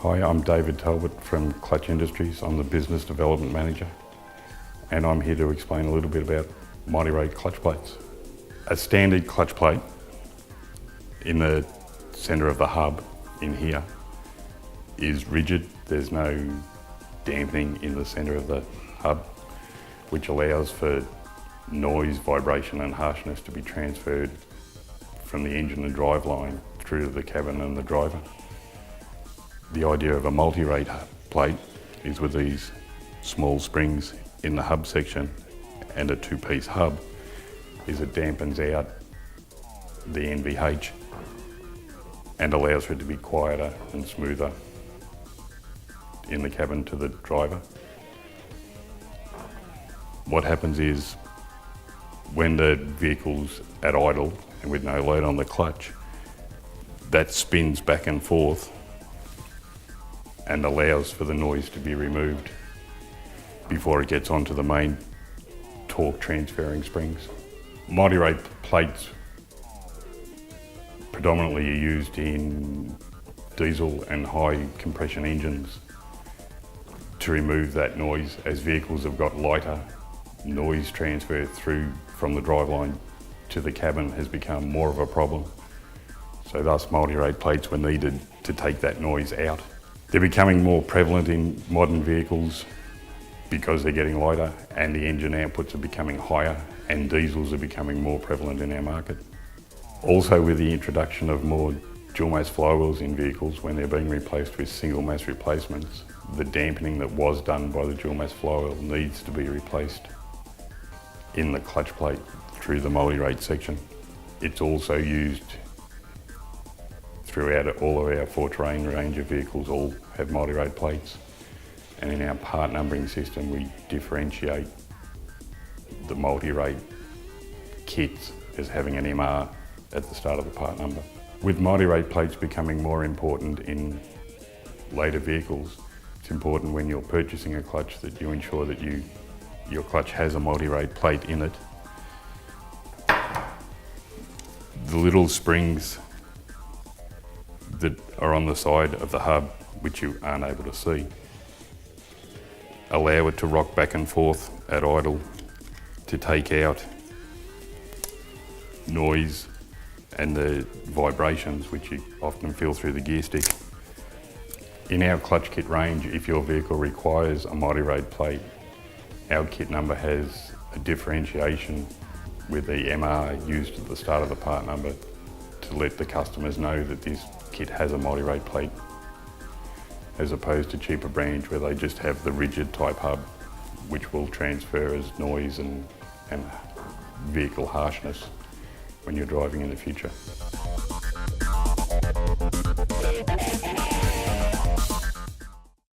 Hi, I'm David Talbot from Clutch Industries. I'm the Business Development Manager, and I'm here to explain a little bit about Mighty Rate clutch plates. A standard clutch plate in the centre of the hub in here is rigid. There's no dampening in the centre of the hub, which allows for noise, vibration and harshness to be transferred from the engine and drive line through to the cabin and the driver. The idea of a multi-rate plate is with these small springs in the hub section and a two-piece hub is it dampens out the NVH and allows for it to be quieter and smoother in the cabin to the driver. What happens is when the vehicle's at idle and with no load on the clutch, that spins back and forth and allows for the noise to be removed before it gets onto the main torque transferring springs. Mighty Rate plates predominantly are used in diesel and high compression engines to remove that noise. As vehicles have got lighter, noise transfer through from the driveline to the cabin has become more of a problem. So thus Mighty Rate plates were needed to take that noise out. They're becoming more prevalent in modern vehicles because they're getting lighter and the engine outputs are becoming higher and diesels are becoming more prevalent in our market. Also with the introduction of more dual mass flywheels in vehicles, when they're being replaced with single mass replacements, the dampening that was done by the dual mass flywheel needs to be replaced in the clutch plate through the multi-rate section. It's also used throughout all of our four-terrain range of vehicles, all have multi-rate plates. And in our part numbering system, we differentiate the multi-rate kits as having an MR at the start of the part number. With multi-rate plates becoming more important in later vehicles, it's important when you're purchasing a clutch that you ensure that your clutch has a multi-rate plate in it. The little springs that are on the side of the hub, which you aren't able to see, allow it to rock back and forth at idle to take out noise and the vibrations which you often feel through the gear stick. In our clutch kit range, if your vehicle requires a Mighty Rate plate, our kit number has a differentiation with the MR used at the start of the part number to let the customers know that this kit has a multi-rate plate, as opposed to cheaper brands where they just have the rigid type hub, which will transfer as noise and vehicle harshness when you're driving in the future.